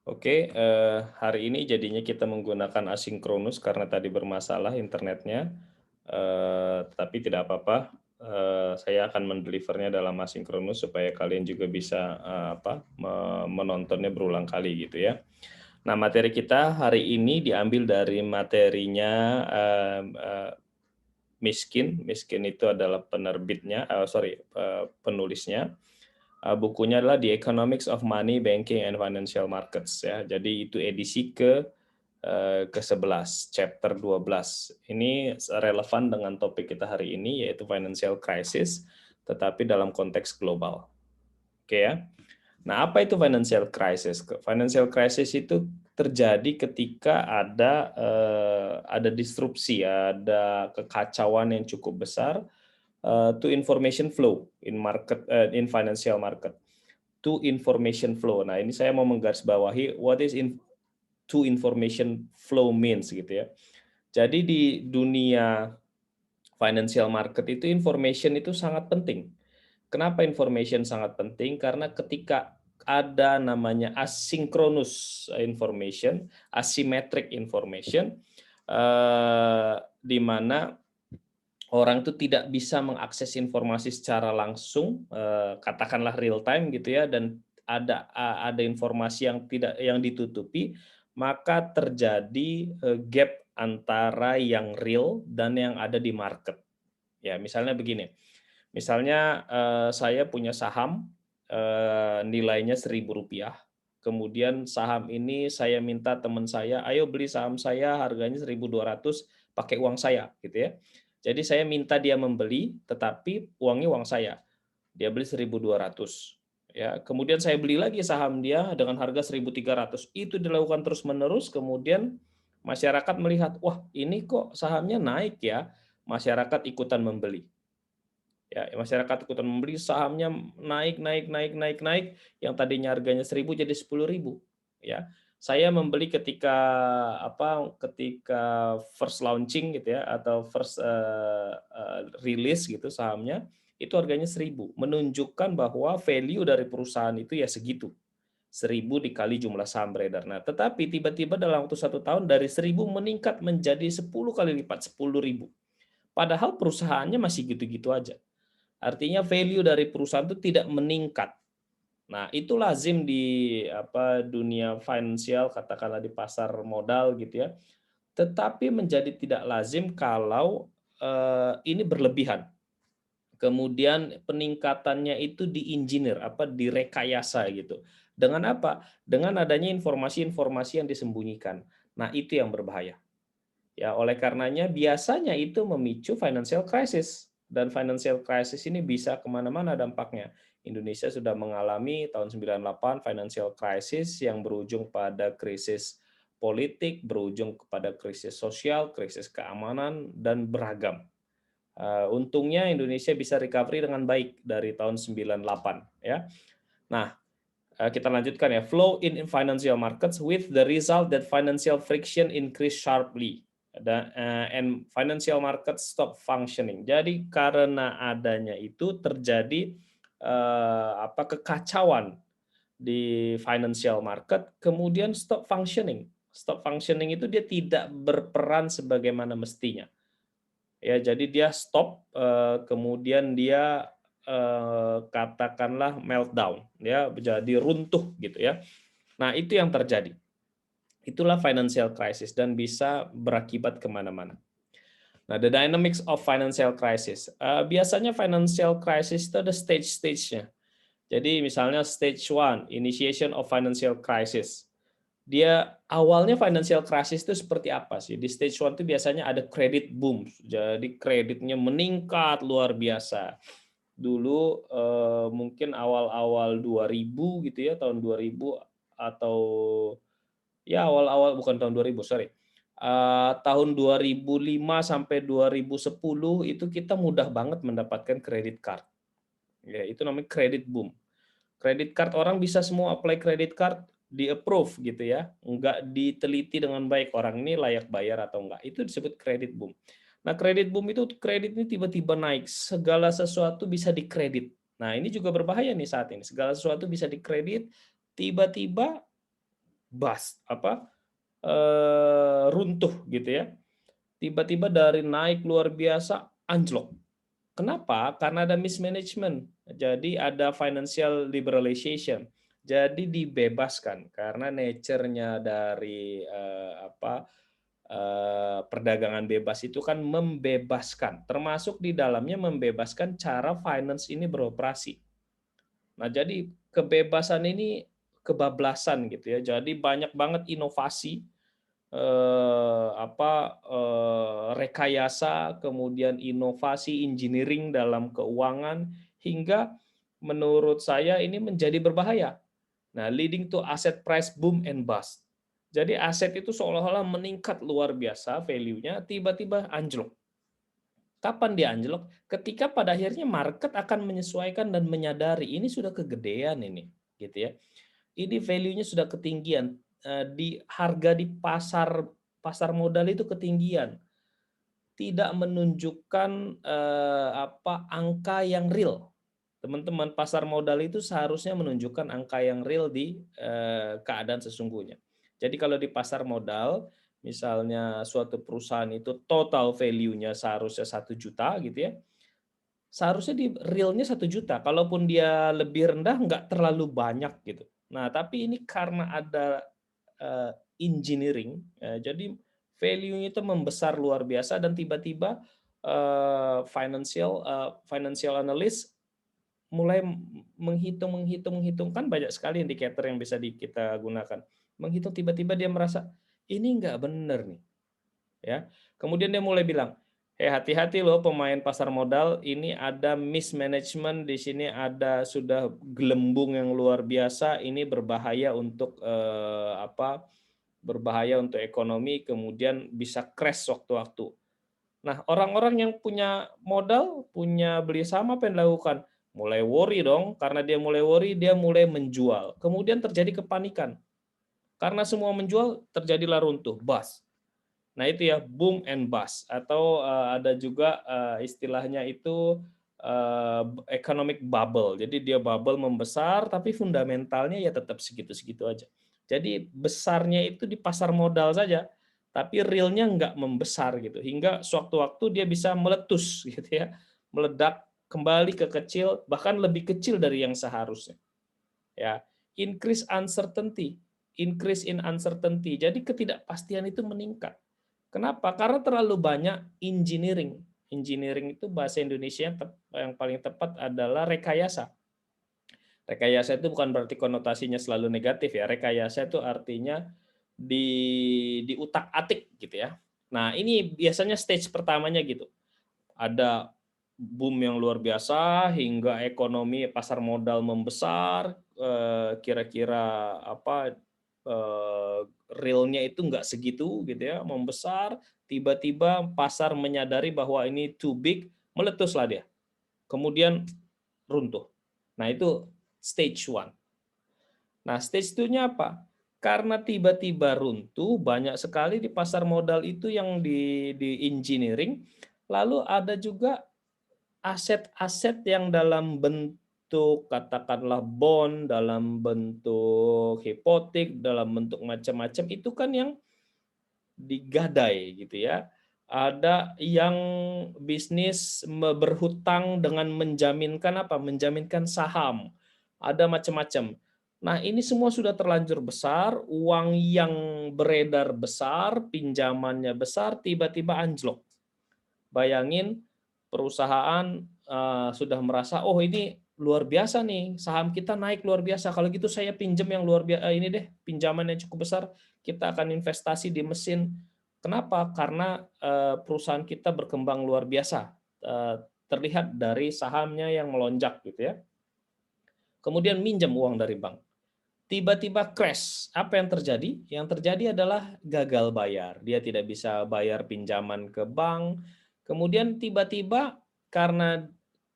Oke, hari ini jadinya kita menggunakan asinkronus karena tadi bermasalah internetnya, tapi tidak apa-apa, saya akan mendelivernya dalam asinkronus supaya kalian juga bisa, menontonnya berulang kali gitu ya. Nah, materi kita hari ini diambil dari materinya, Miskin. Miskin itu adalah penerbitnya, penulisnya. Bukunya adalah The Economics of Money, Banking, and Financial Markets ya. Jadi itu edisi ke-11, chapter 12. Ini relevan dengan topik kita hari ini yaitu financial crisis, tetapi dalam konteks global. Oke ya. Nah, apa itu financial crisis? Financial crisis itu terjadi ketika ada disrupsi, ada kekacauan yang cukup besar to information flow in financial market. To information flow. Nah, ini saya mau menggarisbawahi what is to information flow means gitu ya. Jadi di dunia financial market itu information itu sangat penting. Kenapa information sangat penting? Karena ketika ada namanya asynchronous information, asymmetric information, di mana orang itu tidak bisa mengakses informasi secara langsung, katakanlah real time gitu ya, dan ada informasi yang ditutupi, maka terjadi, gap antara yang real dan yang ada di market. Ya, misalnya begini, misalnya, saya punya saham, nilainya Rp1.000, kemudian saham ini saya minta teman saya, "Ayo beli saham saya harganya 1.200 pakai uang saya," gitu ya. Jadi saya minta dia membeli, tetapi uangnya uang saya. Dia beli 1.200, ya. Kemudian saya beli lagi saham dia dengan harga 1.300. Itu dilakukan terus-menerus, kemudian masyarakat melihat, "Wah, ini kok sahamnya naik ya?" Masyarakat ikutan membeli. Ya, masyarakat ikutan membeli, sahamnya naik naik naik naik naik, yang tadinya harganya 1.000 jadi 10.000, ya. Saya membeli ketika first launching gitu ya, atau first, release gitu sahamnya, itu harganya 1.000, menunjukkan bahwa value dari perusahaan itu ya segitu, 1.000 dikali jumlah saham beredar. Nah, tetapi tiba-tiba dalam waktu 1 tahun dari 1.000 meningkat menjadi 10 kali lipat, 10.000. Padahal perusahaannya masih gitu-gitu aja. Artinya value dari perusahaan itu tidak meningkat. Nah, itu lazim di dunia finansial, katakanlah di pasar modal gitu ya. Tetapi menjadi tidak lazim kalau ini berlebihan. Kemudian peningkatannya itu diengineer, direkayasa gitu. Dengan apa? Dengan adanya informasi-informasi yang disembunyikan. Nah, itu yang berbahaya. Ya, oleh karenanya biasanya itu memicu financial crisis, dan financial crisis ini bisa kemana-mana dampaknya. Indonesia sudah mengalami tahun 98 financial crisis yang berujung pada krisis politik, berujung kepada krisis sosial, krisis keamanan, dan beragam. Untungnya Indonesia bisa recovery dengan baik dari tahun 98 ya. Nah, kita lanjutkan ya. Flow in financial markets with the result that financial friction increase sharply and financial markets stop functioning. Jadi karena adanya itu terjadi kekacauan di financial market, kemudian stop functioning. Stop functioning itu dia tidak berperan sebagaimana mestinya. Ya, jadi dia stop, kemudian dia, katakanlah meltdown, ya, jadi runtuh gitu ya. Nah, itu yang terjadi. Itulah financial crisis dan bisa berakibat kemana-mana. Nah, the dynamics of financial crisis. Biasanya financial crisis itu ada stage-stage-nya. Jadi misalnya stage 1, initiation of financial crisis. Dia awalnya financial crisis itu seperti apa sih? Di stage 1 itu biasanya ada credit boom. Jadi kreditnya meningkat luar biasa. Dulu mungkin awal-awal 2000 gitu ya, tahun 2000 atau ya awal-awal, bukan tahun 2000, sorry. Tahun 2005 sampai 2010 itu kita mudah banget mendapatkan credit card. Ya, itu namanya credit boom. Credit card orang bisa semua apply credit card, di-approve gitu ya, enggak diteliti dengan baik orang ini layak bayar atau enggak, itu disebut credit boom. Nah, credit boom itu kredit ini tiba-tiba naik, segala sesuatu bisa dikredit. Nah, ini juga berbahaya nih saat ini, segala sesuatu bisa dikredit, tiba-tiba runtuh gitu ya. Tiba-tiba dari naik luar biasa anjlok. Kenapa? Karena ada mismanagement. Jadi ada financial liberalization. Jadi dibebaskan karena nature-nya dari perdagangan bebas itu kan membebaskan, termasuk di dalamnya membebaskan cara finance ini beroperasi. Nah, jadi kebebasan ini kebablasan gitu ya. Jadi banyak banget inovasi, rekayasa, kemudian inovasi engineering dalam keuangan, hingga menurut saya ini menjadi berbahaya. Nah, leading to asset price boom and bust. Jadi aset itu seolah-olah meningkat luar biasa value-nya, tiba-tiba anjlok. Kapan dia anjlok? Ketika pada akhirnya market akan menyesuaikan dan menyadari ini sudah kegedean ini, gitu ya. Ini value-nya sudah ketinggian, di harga di pasar pasar modal itu ketinggian, tidak menunjukkan angka yang real. Teman-teman, pasar modal itu seharusnya menunjukkan angka yang real di keadaan sesungguhnya. Jadi kalau di pasar modal, misalnya suatu perusahaan itu total value-nya seharusnya 1 juta gitu ya, seharusnya di realnya 1 juta. Kalaupun dia lebih rendah, nggak terlalu banyak gitu. Nah, tapi ini karena ada engineering, jadi value-nya itu membesar luar biasa dan tiba-tiba financial analyst mulai menghitung kan banyak sekali indikator yang bisa kita gunakan. Menghitung tiba-tiba dia merasa ini nggak benar nih, ya. Kemudian dia mulai bilang, hati-hati loh pemain pasar modal, ini ada mismanagement di sini, ada sudah gelembung yang luar biasa, ini berbahaya untuk berbahaya untuk ekonomi, kemudian bisa crash waktu-waktu. Nah, orang-orang yang punya modal, punya beli saham, apa yang dilakukan? Mulai worry dong, karena dia mulai worry, dia mulai menjual. Kemudian terjadi kepanikan. Karena semua menjual, terjadilah runtuh, bust. Nah, itu ya, boom and bust. Atau ada juga istilahnya itu economic bubble. Jadi dia bubble membesar, tapi fundamentalnya ya tetap segitu-segitu aja. Jadi besarnya itu di pasar modal saja, tapi realnya nggak membesar gitu. Hingga sewaktu-waktu dia bisa meletus gitu ya, meledak kembali ke kecil, bahkan lebih kecil dari yang seharusnya. Ya, increase in uncertainty. Jadi ketidakpastian itu meningkat. Kenapa? Karena terlalu banyak engineering. Engineering itu bahasa Indonesia yang paling tepat adalah rekayasa. Rekayasa itu bukan berarti konotasinya selalu negatif ya. Rekayasa itu artinya diutak-atik gitu ya. Nah, ini biasanya stage pertamanya gitu. Ada boom yang luar biasa hingga ekonomi pasar modal membesar, kira-kira realnya itu nggak segitu gitu ya, membesar, tiba-tiba pasar menyadari bahwa ini too big, meletuslah dia. Kemudian runtuh. Nah, itu stage 1. Nah, stage 2-nya apa? Karena tiba-tiba runtuh, banyak sekali di pasar modal itu yang di engineering, lalu ada juga aset-aset yang dalam bentuk katakanlah bond, dalam bentuk hipotek, dalam bentuk macam-macam itu kan yang digadai gitu ya. Ada yang bisnis berhutang dengan menjaminkan apa? Menjaminkan saham. Ada macam-macam. Nah, ini semua sudah terlanjur besar, uang yang beredar besar, pinjamannya besar, tiba-tiba anjlok. Bayangin perusahaan sudah merasa, oh ini luar biasa nih, saham kita naik luar biasa. Kalau gitu saya pinjam yang luar biasa ini deh, pinjaman yang cukup besar, kita akan investasi di mesin. Kenapa? Karena perusahaan kita berkembang luar biasa. Terlihat dari sahamnya yang melonjak gitu ya. Kemudian minjam uang dari bank. Tiba-tiba crash. Apa yang terjadi? Yang terjadi adalah gagal bayar. Dia tidak bisa bayar pinjaman ke bank. Kemudian tiba-tiba karena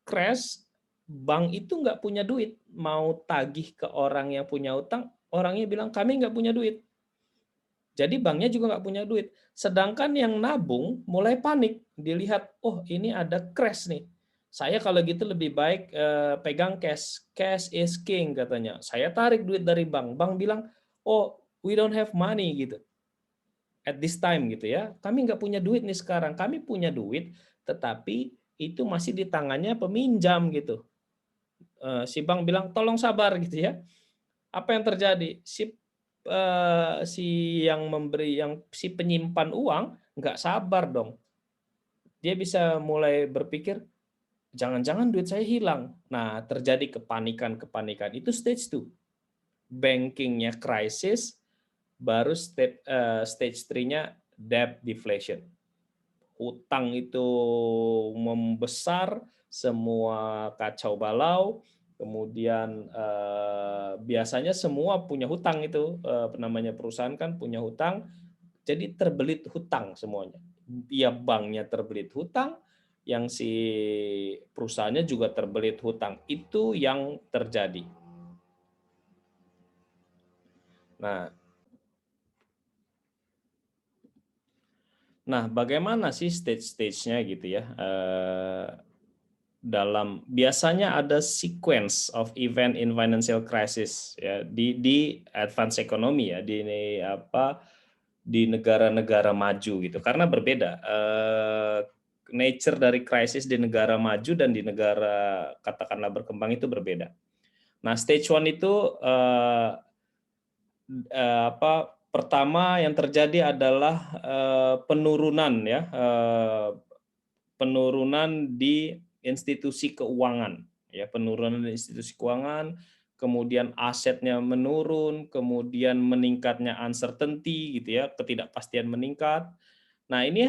crash, bank itu nggak punya duit. Mau tagih ke orang yang punya utang, orangnya bilang kami nggak punya duit. Jadi banknya juga nggak punya duit. Sedangkan yang nabung mulai panik. Dilihat, oh ini ada crash nih. Saya kalau gitu lebih baik pegang cash. Cash is king katanya. Saya tarik duit dari bank. Bank bilang, oh we don't have money gitu at this time gitu ya. Kami nggak punya duit nih sekarang. Kami punya duit, tetapi itu masih di tangannya peminjam gitu. Si bank bilang tolong sabar gitu ya. Apa yang terjadi? Si yang memberi, yang si penyimpan uang nggak sabar dong. Dia bisa mulai berpikir, jangan-jangan duit saya hilang. Nah, terjadi kepanikan. Itu stage 2. Bankingnya krisis, baru stage 3-nya debt deflation. Hutang itu membesar, semua kacau balau, kemudian biasanya semua punya hutang itu, namanya perusahaan kan punya hutang, jadi terbelit hutang semuanya. Ya banknya terbelit hutang, yang si perusahaannya juga terbelit hutang. Itu yang terjadi. Nah, bagaimana sih stage-stage-nya gitu ya? Biasanya ada sequence of event in financial crisis ya di advance economy ya, di negara-negara maju gitu, karena berbeda nature dari krisis di negara maju dan di negara katakanlah berkembang itu berbeda. Nah, stage 1 itu pertama yang terjadi adalah penurunan ya, penurunan di institusi keuangan ya, penurunan di institusi keuangan, kemudian asetnya menurun, kemudian meningkatnya uncertainty gitu ya, ketidakpastian meningkat. Nah, ini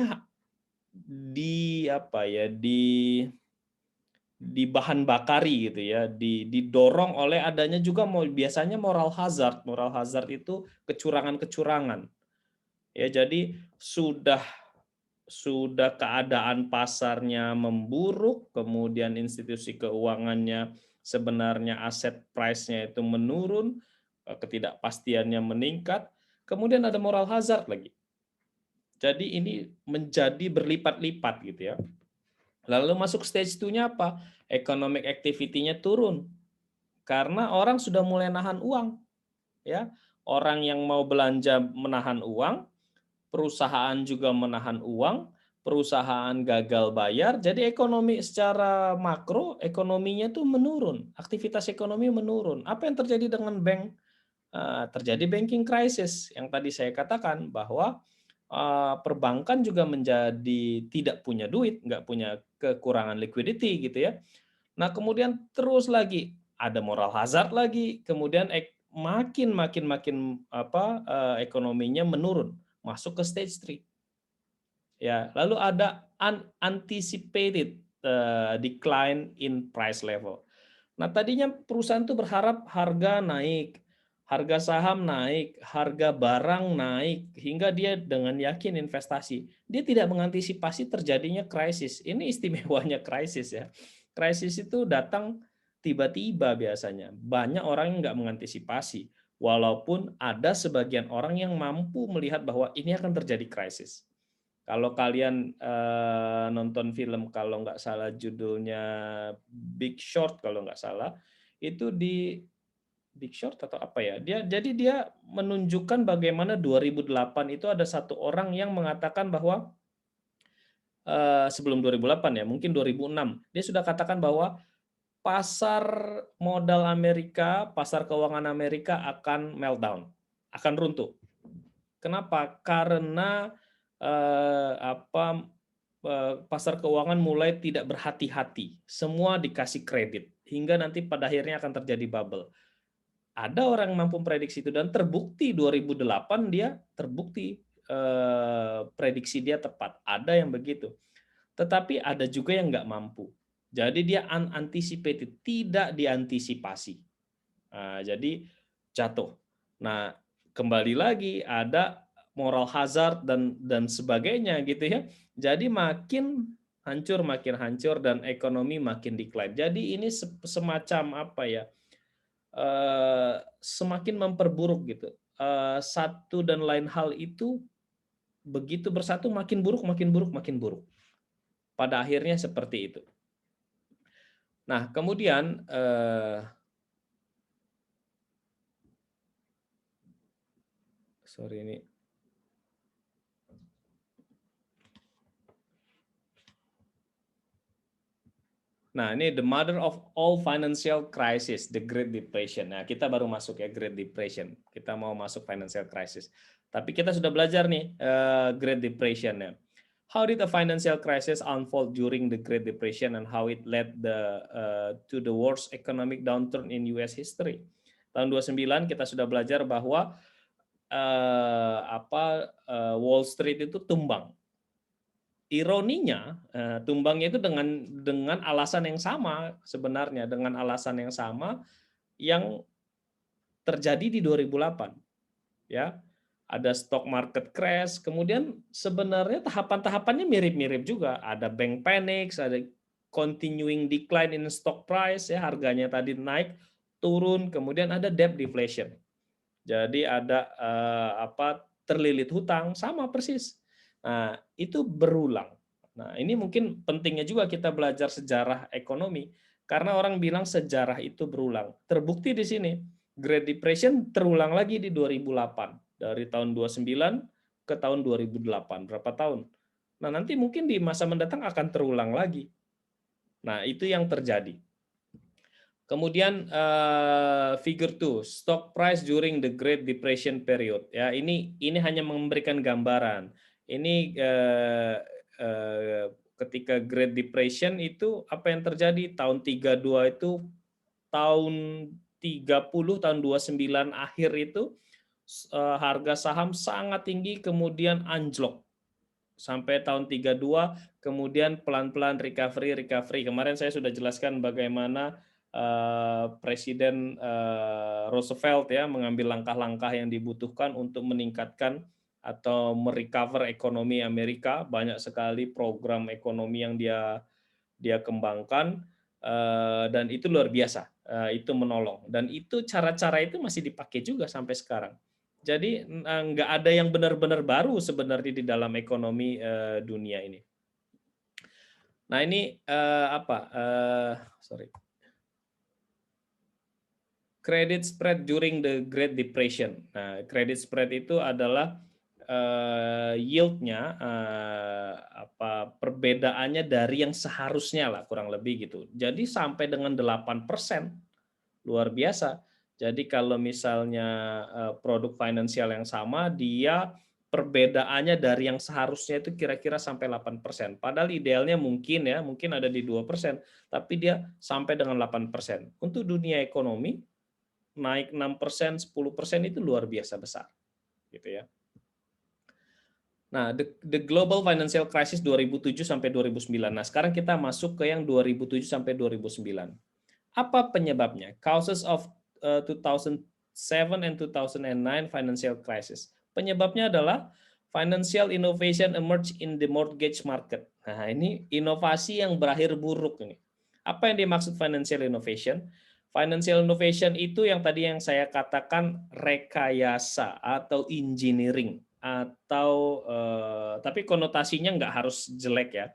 di apa ya, di bahan bakari gitu ya, didorong oleh adanya juga biasanya moral hazard. Moral hazard itu kecurangan-kecurangan. Ya, jadi sudah keadaan pasarnya memburuk, kemudian institusi keuangannya sebenarnya aset price-nya itu menurun, ketidakpastiannya meningkat, kemudian ada moral hazard lagi. Jadi ini menjadi berlipat-lipat gitu ya. Lalu masuk stage 2-nya apa? Economic activity-nya turun. Karena orang sudah mulai nahan uang. Ya, orang yang mau belanja menahan uang, perusahaan juga menahan uang, perusahaan gagal bayar, jadi ekonomi secara makro, ekonominya tuh menurun, aktivitas ekonomi menurun. Apa yang terjadi dengan bank? Terjadi banking crisis, yang tadi saya katakan bahwa perbankan juga menjadi tidak punya duit, nggak punya, kekurangan liquidity gitu ya. Nah, kemudian terus lagi ada moral hazard lagi, kemudian makin ekonominya menurun, masuk ke stage 3. Ya, lalu ada unanticipated decline in price level. Nah, tadinya perusahaan itu berharap harga naik, harga saham naik, harga barang naik, hingga dia dengan yakin investasi. Dia tidak mengantisipasi terjadinya krisis. Ini istimewanya krisis ya. Krisis itu datang tiba-tiba biasanya. Banyak orang yang nggak mengantisipasi. Walaupun ada sebagian orang yang mampu melihat bahwa ini akan terjadi krisis. Kalau kalian nonton film, kalau nggak salah judulnya Big Short, kalau nggak salah, itu di Big Short atau apa ya? Dia menunjukkan bagaimana 2008 itu ada satu orang yang mengatakan bahwa sebelum 2008 ya, mungkin 2006, dia sudah katakan bahwa pasar modal Amerika, pasar keuangan Amerika akan meltdown, akan runtuh. Kenapa? Karena pasar keuangan mulai tidak berhati-hati. Semua dikasih kredit hingga nanti pada akhirnya akan terjadi bubble. Ada orang yang mampu prediksi itu dan terbukti 2008 dia terbukti prediksi dia tepat. Ada yang begitu. Tetapi ada juga yang nggak mampu. Jadi dia unanticipated, tidak diantisipasi. Jadi jatuh. Nah, kembali lagi ada moral hazard dan sebagainya gitu ya. Jadi makin hancur dan ekonomi makin decline. Jadi ini semacam apa ya? Semakin memperburuk gitu. Satu dan lain hal itu begitu bersatu makin buruk, makin buruk, makin buruk. Pada akhirnya seperti itu. Nah, kemudian sorry ini. Nah, ini the mother of all financial crisis, the Great Depression. Nah, kita baru masuk ya Great Depression. Kita mau masuk financial crisis. Tapi kita sudah belajar nih Great Depression ya. How did the financial crisis unfold during the Great Depression and how it led to the worst economic downturn in US history? Tahun 29 kita sudah belajar bahwa Wall Street itu tumbang. Ironinya, tumbangnya itu dengan alasan yang sama sebenarnya, dengan alasan yang sama yang terjadi di 2008. Ya, ada stock market crash, kemudian sebenarnya tahapan-tahapannya mirip-mirip juga. Ada bank panic, ada continuing decline in stock price, ya harganya tadi naik, turun, kemudian ada debt deflation. Jadi ada terlilit hutang, sama persis. Nah, itu berulang. Nah, ini mungkin pentingnya juga kita belajar sejarah ekonomi, karena orang bilang sejarah itu berulang. Terbukti di sini, Great Depression terulang lagi di 2008, dari tahun 29 ke tahun 2008, berapa tahun. Nah, nanti mungkin di masa mendatang akan terulang lagi. Nah, itu yang terjadi. Kemudian figure 2, stock price during the Great Depression period. Ya, ini hanya memberikan gambaran. Ini ketika Great Depression itu apa yang terjadi tahun 32 itu, tahun 30, tahun 29 akhir itu harga saham sangat tinggi kemudian anjlok. Sampai tahun 32 kemudian pelan-pelan recovery. Kemarin saya sudah jelaskan bagaimana Presiden Roosevelt ya mengambil langkah-langkah yang dibutuhkan untuk meningkatkan atau merecover ekonomi Amerika. Banyak sekali program ekonomi yang dia kembangkan dan itu luar biasa. Itu menolong dan itu cara-cara itu masih dipakai juga sampai sekarang. Jadi nggak ada yang benar-benar baru sebenarnya di dalam ekonomi dunia ini. Nah ini credit spread during the Great Depression. Nah, credit spread itu adalah yield-nya, perbedaannya dari yang seharusnya lah, kurang lebih gitu. Jadi sampai dengan 8%, luar biasa. Jadi kalau misalnya produk finansial yang sama, dia perbedaannya dari yang seharusnya itu kira-kira sampai 8%. Padahal idealnya mungkin ada di 2%, tapi dia sampai dengan 8%. Untuk dunia ekonomi, naik 6%, 10% itu luar biasa besar. Gitu ya. Nah, the global financial crisis 2007 sampai 2009. Nah, sekarang kita masuk ke yang 2007 sampai 2009. Apa penyebabnya? Causes of 2007 and 2009 financial crisis. Penyebabnya adalah financial innovation emerge in the mortgage market. Nah, ini inovasi yang berakhir buruk ini. Apa yang dimaksud financial innovation? Financial innovation itu yang tadi yang saya katakan rekayasa atau engineering atau tapi konotasinya nggak harus jelek ya.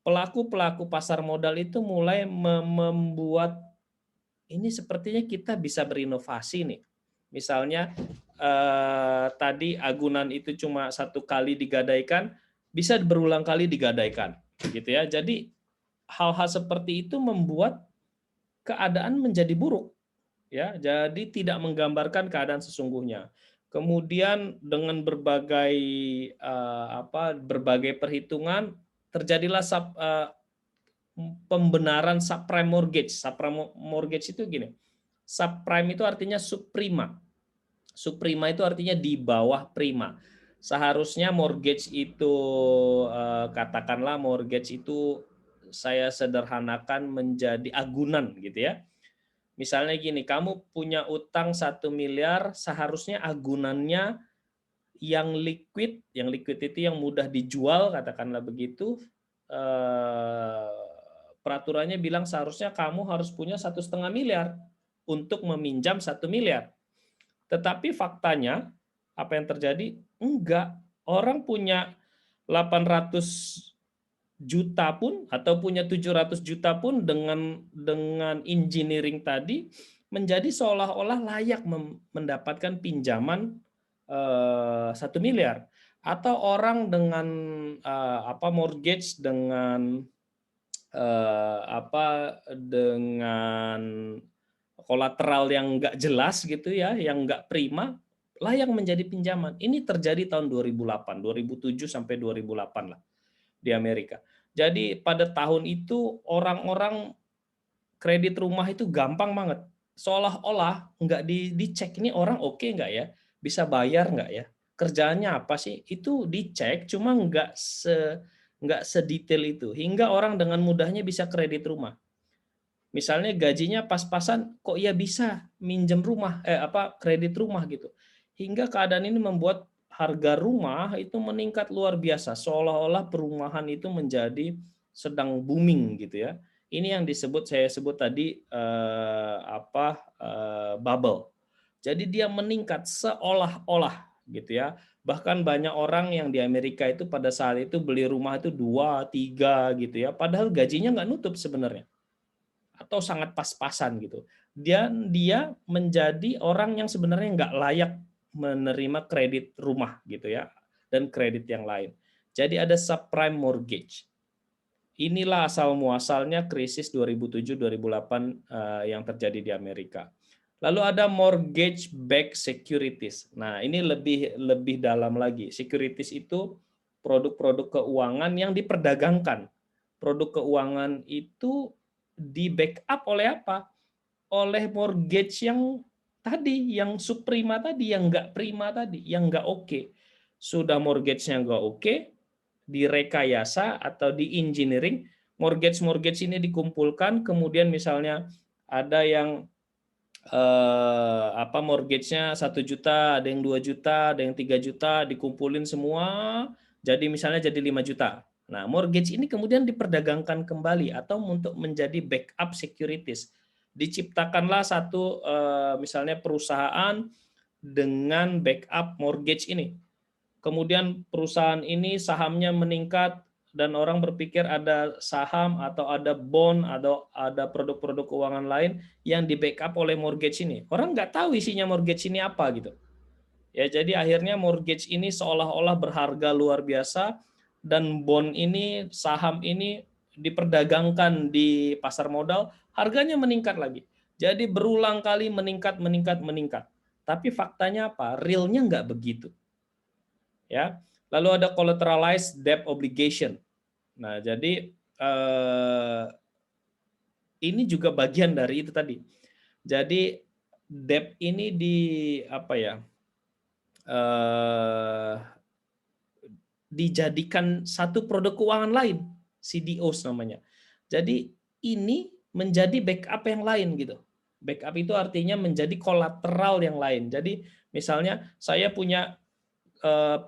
Pelaku-pelaku pasar modal itu mulai membuat ini sepertinya kita bisa berinovasi nih. Misalnya tadi agunan itu cuma 1 kali digadaikan, bisa berulang kali digadaikan, gitu ya. Jadi hal-hal seperti itu membuat keadaan menjadi buruk, ya. Jadi tidak menggambarkan keadaan sesungguhnya. Kemudian dengan berbagai perhitungan terjadilah pembenaran subprime mortgage. Subprime mortgage itu gini. Subprime itu artinya subprima. Subprima itu artinya di bawah prima. Seharusnya mortgage itu katakanlah mortgage itu saya sederhanakan menjadi agunan gitu ya. Misalnya gini, kamu punya utang 1 miliar, seharusnya agunannya yang liquid itu yang mudah dijual, katakanlah begitu. Peraturannya bilang seharusnya kamu harus punya 1,5 miliar untuk meminjam 1 miliar. Tetapi faktanya apa yang terjadi? Enggak. Orang punya 800 juta pun atau punya 700 juta pun dengan engineering tadi menjadi seolah-olah layak mendapatkan pinjaman 1 miliar, atau orang dengan mortgage dengan dengan kolateral yang nggak jelas gitu ya, yang nggak prima, layak menjadi pinjaman. Ini terjadi tahun 2008, 2007 sampai 2008 lah di Amerika. Jadi pada tahun itu orang-orang kredit rumah itu gampang banget. Seolah-olah nggak dicek ini orang oke nggak ya, bisa bayar nggak ya, kerjaannya apa sih, itu dicek, cuma nggak sedetail itu, hingga orang dengan mudahnya bisa kredit rumah. Misalnya gajinya pas-pasan, kok ya bisa minjem rumah, kredit rumah gitu. Hingga keadaan ini membuat harga rumah itu meningkat luar biasa, seolah-olah perumahan itu menjadi sedang booming gitu ya. Ini yang saya sebut tadi bubble. Jadi dia meningkat seolah-olah gitu ya. Bahkan banyak orang yang di Amerika itu pada saat itu beli rumah itu 2, 3 gitu ya. Padahal gajinya nggak nutup sebenarnya, atau sangat pas-pasan gitu. Dan dia menjadi orang yang sebenarnya nggak layak menerima kredit rumah gitu ya, dan kredit yang lain. Jadi ada subprime mortgage. Inilah asal muasalnya krisis 2007-2008 yang terjadi di Amerika. Lalu ada mortgage backed securities. Nah, ini lebih dalam lagi. Securities itu produk-produk keuangan yang diperdagangkan. Produk keuangan itu di backup oleh apa? Oleh mortgage yang tadi, yang subprima tadi, yang nggak prima tadi, yang nggak oke. Sudah mortgage-nya nggak oke, direkayasa atau di engineering, mortgage ini dikumpulkan, kemudian misalnya ada yang mortgage-nya 1 juta, ada yang 2 juta, ada yang 3 juta, dikumpulin semua, jadi misalnya jadi 5 juta. Nah, mortgage ini kemudian diperdagangkan kembali atau untuk menjadi backup securities. Diciptakanlah satu misalnya perusahaan dengan backup mortgage ini. Kemudian perusahaan ini sahamnya meningkat dan orang berpikir ada saham atau ada bond atau ada produk-produk keuangan lain yang di backup oleh mortgage ini. Orang nggak tahu isinya mortgage ini apa gitu. Ya, jadi akhirnya mortgage ini seolah-olah berharga luar biasa, dan bond ini, saham ini diperdagangkan di pasar modal, harganya meningkat lagi. Jadi berulang kali meningkat. Tapi faktanya apa? Realnya nggak begitu. Ya. Lalu ada collateralized debt obligation. Nah, jadi ini juga bagian dari itu tadi. Jadi debt ini dijadikan satu produk keuangan lain, CDOs namanya. Jadi ini menjadi backup yang lain gitu. Backup itu artinya menjadi kolateral yang lain. Jadi misalnya saya punya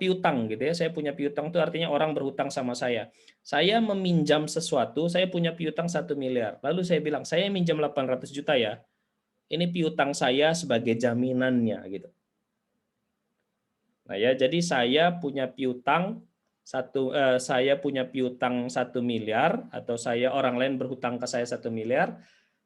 piutang gitu ya. Saya punya piutang itu artinya orang berhutang sama saya. Saya meminjam sesuatu, saya punya piutang 1 miliar. Lalu saya bilang, saya minjam 800 juta ya. Ini piutang saya sebagai jaminannya gitu. Nah ya, jadi saya punya piutang 1 miliar, atau orang lain berhutang ke saya 1 miliar.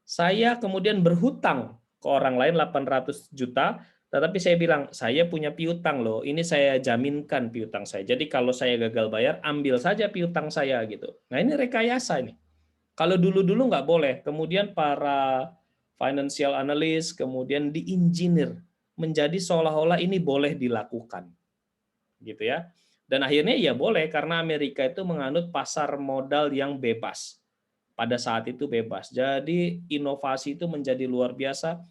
Saya kemudian berhutang ke orang lain 800 juta, tetapi saya bilang, saya punya piutang loh, ini saya jaminkan piutang saya. Jadi kalau saya gagal bayar, ambil saja piutang saya gitu. Nah, ini rekayasa ini. Kalau dulu-dulu nggak boleh, kemudian para financial analyst kemudian diinginir menjadi seolah-olah ini boleh dilakukan. Gitu ya. Dan akhirnya ya boleh, karena Amerika itu menganut pasar modal yang bebas. Pada saat itu bebas. Jadi inovasi itu menjadi luar biasa.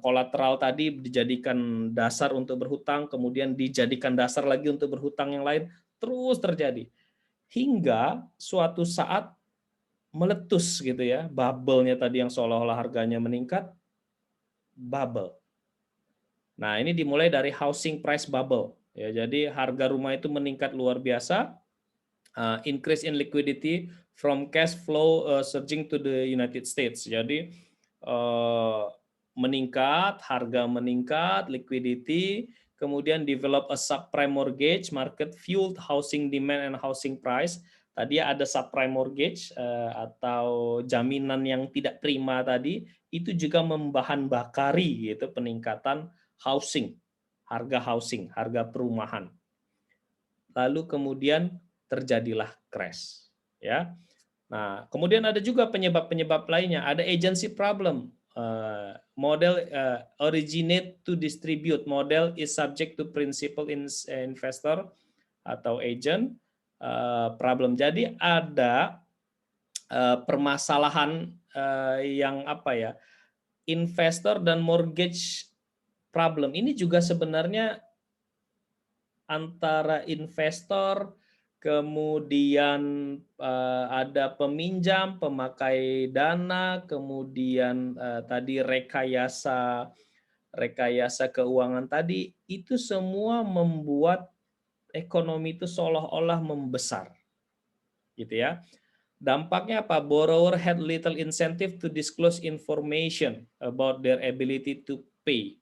Kolateral tadi dijadikan dasar untuk berhutang, kemudian dijadikan dasar lagi untuk berhutang yang lain, terus terjadi. Hingga suatu saat meletus gitu ya, bubble-nya tadi yang seolah-olah harganya meningkat, bubble. Nah, ini dimulai dari housing price bubble. Ya, jadi harga rumah itu meningkat luar biasa, increase in liquidity from cash flow surging to the United States. Jadi meningkat, harga meningkat, liquidity, kemudian develop a subprime mortgage market fueled housing demand and housing price. Tadi ada subprime mortgage atau jaminan yang tidak prima tadi, itu juga membahan bakari gitu peningkatan housing, harga perumahan. Lalu kemudian terjadilah crash, ya. Nah, kemudian ada juga penyebab-penyebab lainnya. Ada agency problem. Model originate to distribute. Model is subject to principal investor atau agent problem. Jadi ada permasalahan yang apa ya? Investor dan mortgage problem. Ini juga sebenarnya antara investor, kemudian ada peminjam, pemakai dana, kemudian tadi rekayasa keuangan tadi, itu semua membuat ekonomi itu seolah-olah membesar, gitu ya. Dampaknya apa? Borrower had little incentive to disclose information about their ability to pay.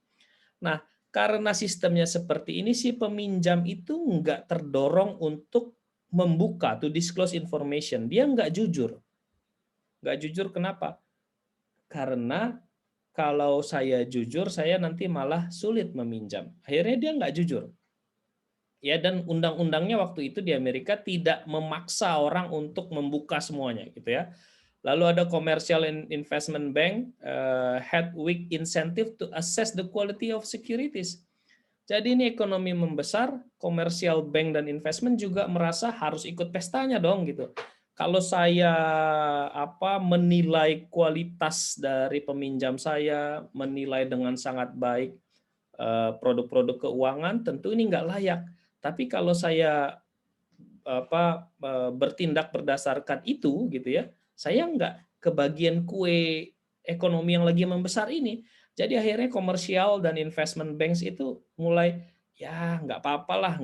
Nah, karena sistemnya seperti ini, si peminjam itu nggak terdorong untuk membuka, to disclose information. Dia nggak jujur. Nggak jujur kenapa? Karena kalau saya jujur, saya nanti malah sulit meminjam. Akhirnya dia nggak jujur. Ya, dan undang-undangnya waktu itu di Amerika tidak memaksa orang untuk membuka semuanya, gitu ya. Lalu ada commercial investment bank had weak incentive to assess the quality of securities. Jadi ini ekonomi membesar, commercial bank dan investment juga merasa harus ikut pestanya dong gitu. Kalau saya menilai kualitas dari peminjam saya, menilai dengan sangat baik produk-produk keuangan, tentu ini nggak layak. Tapi kalau saya bertindak berdasarkan itu gitu ya, saya nggak kebagian kue ekonomi yang lagi membesar ini. Jadi akhirnya komersial dan investment banks itu mulai ya nggak apa-apalah,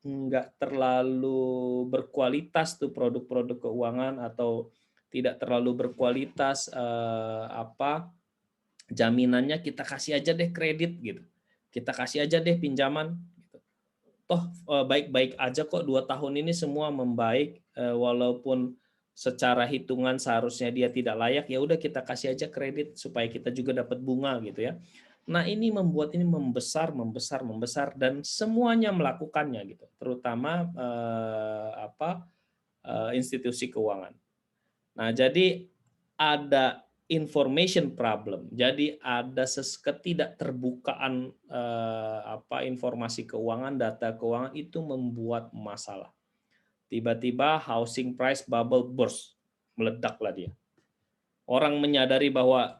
nggak terlalu berkualitas tuh produk-produk keuangan atau tidak terlalu berkualitas jaminannya, kita kasih aja deh kredit gitu, kita kasih aja deh pinjaman. Toh baik-baik aja kok 2 tahun ini semua membaik, walaupun secara hitungan seharusnya dia tidak layak, ya udah kita kasih aja kredit supaya kita juga dapat bunga gitu ya. Nah, ini membuat ini membesar dan semuanya melakukannya gitu, terutama institusi keuangan. Nah, jadi ada information problem. Jadi ada ketidakterbukaan informasi keuangan, data keuangan itu membuat masalah. Tiba-tiba housing price bubble burst, meledaklah dia. Orang menyadari bahwa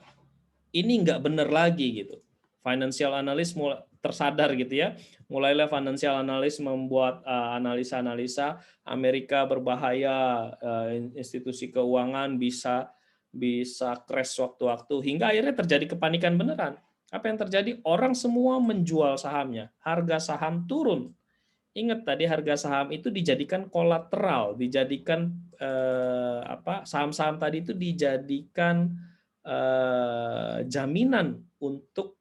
ini nggak benar lagi gitu. Financial analyst mulai tersadar gitu ya. Mulailah financial analyst membuat analisa-analisa Amerika berbahaya, institusi keuangan bisa crash waktu-waktu, hingga akhirnya terjadi kepanikan beneran. Apa yang terjadi? Orang semua menjual sahamnya, harga saham turun. Ingat tadi harga saham itu dijadikan kolateral, dijadikan saham-saham tadi itu dijadikan jaminan untuk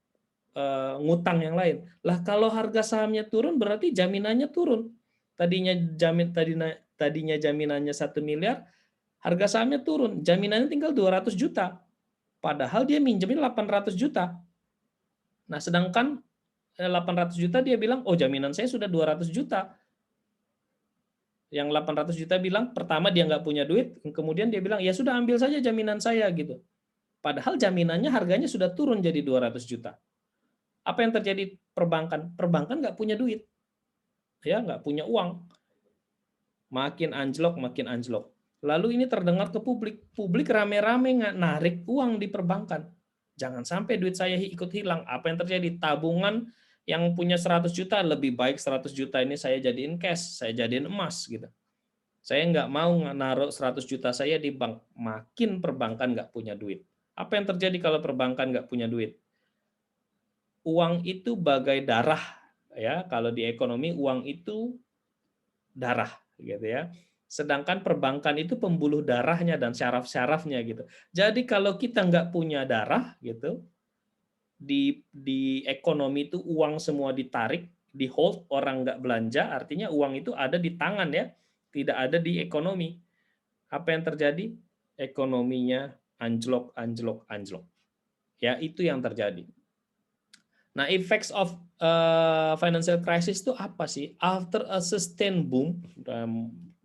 ngutang yang lain. Lah kalau harga sahamnya turun berarti jaminannya turun. Tadinya jaminannya 1 miliar, harga sahamnya turun, jaminannya tinggal 200 juta. Padahal dia minjemin 800 juta. Nah, sedangkan 800 juta dia bilang, "Oh, jaminan saya sudah 200 juta." Yang 800 juta bilang, pertama dia nggak punya duit, kemudian dia bilang, "Ya sudah, ambil saja jaminan saya," gitu. Padahal jaminannya harganya sudah turun jadi 200 juta. Apa yang terjadi perbankan? Perbankan nggak punya duit, ya nggak punya uang. Makin anjlok. Lalu ini terdengar ke publik. Publik rame-rame narik uang di perbankan. Jangan sampai duit saya ikut hilang. Apa yang terjadi? Tabungan yang punya 100 juta, lebih baik 100 juta ini saya jadiin cash, saya jadiin emas gitu. Saya nggak mau naruh 100 juta saya di bank. Makin perbankan nggak punya duit. Apa yang terjadi kalau perbankan nggak punya duit? Uang itu bagai darah, ya. Kalau di ekonomi uang itu darah, gitu ya. Sedangkan perbankan itu pembuluh darahnya dan syaraf-syarafnya gitu. Jadi kalau kita nggak punya darah gitu, di ekonomi itu uang semua ditarik, di hold, orang nggak belanja, artinya uang itu ada di tangan ya, tidak ada di ekonomi. Apa yang terjadi? Ekonominya anjlok, anjlok, anjlok. Ya, itu yang terjadi. Nah, effects of financial crisis itu apa sih? After a sustained boom,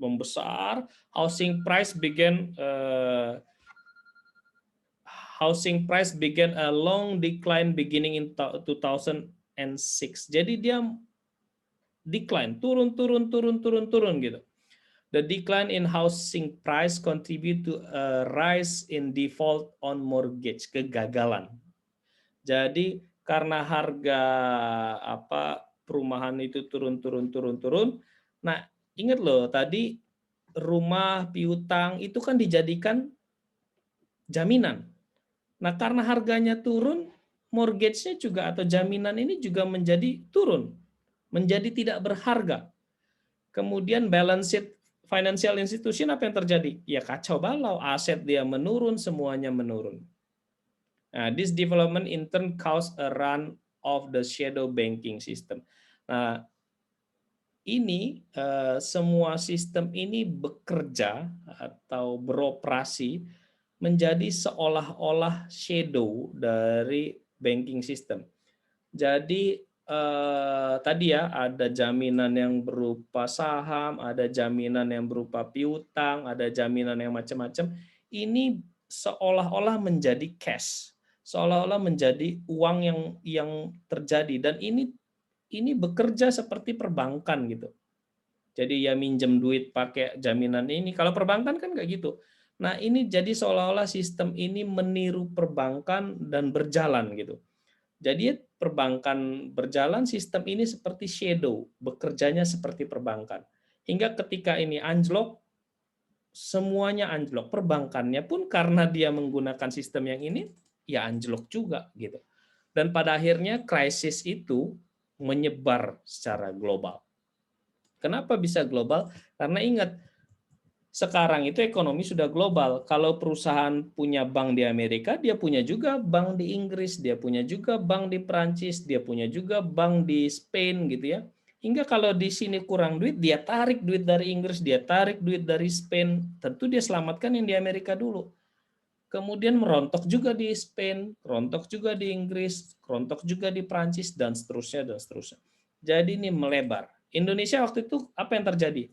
membesar, housing price began a long decline beginning in 2006. Jadi dia decline, turun gitu. The decline in housing price contribute to a rise in default on mortgage, kegagalan. Jadi karena harga perumahan itu turun. Nah, ingat loh tadi rumah piutang itu kan dijadikan jaminan. Nah, karena harganya turun, mortgage-nya juga atau jaminan ini juga menjadi turun, menjadi tidak berharga. Kemudian balance sheet financial institution apa yang terjadi? Ya kacau balau, aset dia menurun, semuanya menurun. Nah, this development in turn caused a run of the shadow banking system. Nah, ini semua sistem ini bekerja atau beroperasi menjadi seolah-olah shadow dari banking system. Jadi tadi ya ada jaminan yang berupa saham, ada jaminan yang berupa piutang, ada jaminan yang macam-macam. Ini seolah-olah menjadi cash, seolah-olah menjadi uang yang terjadi dan ini bekerja seperti perbankan gitu. Jadi ya minjem duit pakai jaminan ini. Kalau perbankan kan nggak gitu. Nah ini jadi seolah-olah sistem ini meniru perbankan dan berjalan gitu. Jadi perbankan berjalan, sistem ini seperti shadow, bekerjanya seperti perbankan. Hingga ketika ini anjlok, semuanya anjlok. Perbankannya pun karena dia menggunakan sistem yang ini, ya anjlok juga gitu. Dan pada akhirnya krisis itu menyebar secara global. Kenapa bisa global? Karena ingat, sekarang itu ekonomi sudah global. Kalau perusahaan punya bank di Amerika, dia punya juga bank di Inggris, dia punya juga bank di Perancis, dia punya juga bank di Spain gitu ya. Hingga kalau di sini kurang duit, dia tarik duit dari Inggris, dia tarik duit dari Spain. Tentu dia selamatkan yang di Amerika dulu. Kemudian merontok juga di Spain, rontok juga di Inggris, rontok juga di Perancis, dan seterusnya, dan seterusnya. Jadi ini melebar. Indonesia waktu itu apa yang terjadi?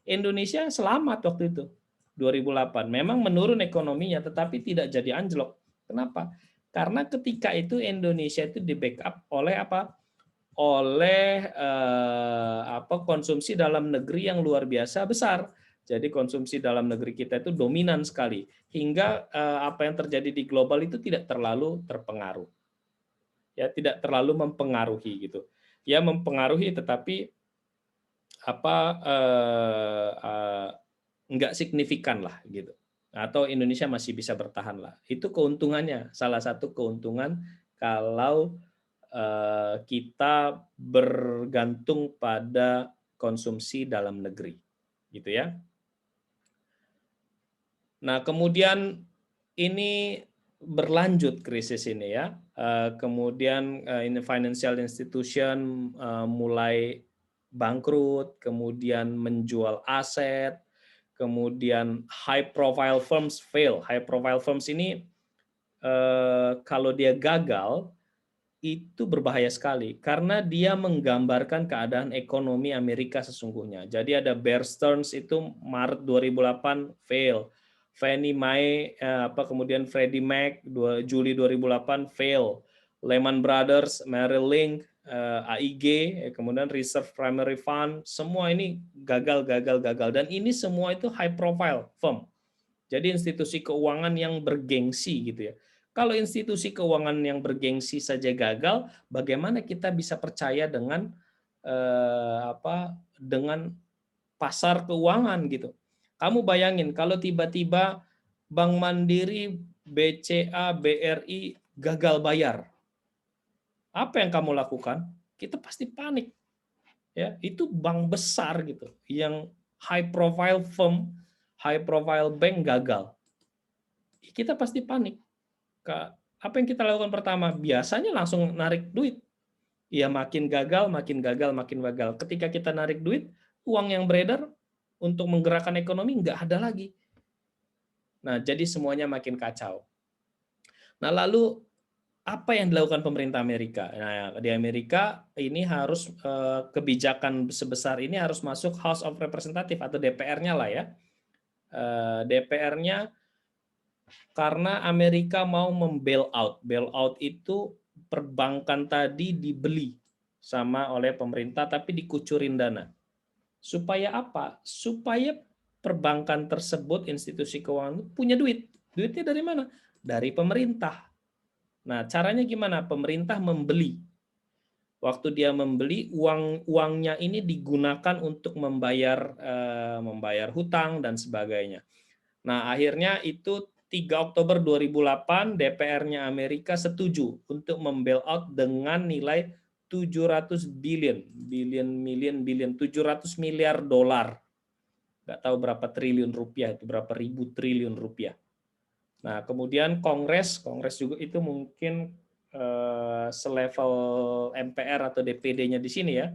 Indonesia selamat waktu itu 2008. Memang menurun ekonominya tetapi tidak jadi anjlok. Kenapa? Karena ketika itu Indonesia itu di-backup oleh apa? Oleh konsumsi dalam negeri yang luar biasa besar. Jadi konsumsi dalam negeri kita itu dominan sekali hingga apa yang terjadi di global itu tidak terlalu terpengaruh. Ya, tidak terlalu mempengaruhi gitu. Ya mempengaruhi tetapi nggak signifikan lah gitu, atau Indonesia masih bisa bertahan lah. Itu keuntungannya, salah satu keuntungan kalau kita bergantung pada konsumsi dalam negeri, gitu ya. Nah kemudian ini berlanjut krisis ini ya, kemudian ini financial institution mulai bangkrut, kemudian menjual aset, kemudian high profile firms fail. High profile firms ini kalau dia gagal itu berbahaya sekali karena dia menggambarkan keadaan ekonomi Amerika sesungguhnya. Jadi ada Bear Stearns itu Maret 2008 fail. Fannie Mae kemudian Freddie Mac Juli 2008 fail. Lehman Brothers, Merrill Lynch, AIG, kemudian Reserve Primary Fund, semua ini gagal dan ini semua itu high profile firm. Jadi institusi keuangan yang bergengsi gitu ya. Kalau institusi keuangan yang bergengsi saja gagal, bagaimana kita bisa percaya dengan dengan pasar keuangan gitu? Kamu bayangin kalau tiba-tiba Bank Mandiri, BCA, BRI gagal bayar, apa yang kamu lakukan? Kita pasti panik. Ya, itu bank besar gitu, yang high profile firm, high profile bank gagal. Kita pasti panik. Apa yang kita lakukan pertama? Biasanya langsung narik duit. Ya makin gagal. Ketika kita narik duit, uang yang beredar untuk menggerakkan ekonomi nggak ada lagi. Nah, jadi semuanya makin kacau. Nah, lalu apa yang dilakukan pemerintah Amerika? Nah, di Amerika ini harus kebijakan sebesar ini harus masuk House of Representative atau DPR-nya lah ya. DPR-nya karena Amerika mau membail out. Bail out itu perbankan tadi dibeli sama oleh pemerintah tapi dikucurin dana. Supaya apa? Supaya perbankan tersebut, institusi keuangan punya duit. Duitnya dari mana? Dari pemerintah. Nah, caranya gimana? Pemerintah membeli. Waktu dia membeli, uangnya ini digunakan untuk membayar hutang dan sebagainya. Nah, akhirnya itu 3 Oktober 2008 DPR-nya Amerika setuju untuk membail out dengan nilai 700 700 miliar dolar. Nggak tahu berapa triliun rupiah, itu berapa ribu triliun rupiah. Nah, kemudian Kongres juga itu mungkin selevel MPR atau DPD-nya di sini ya,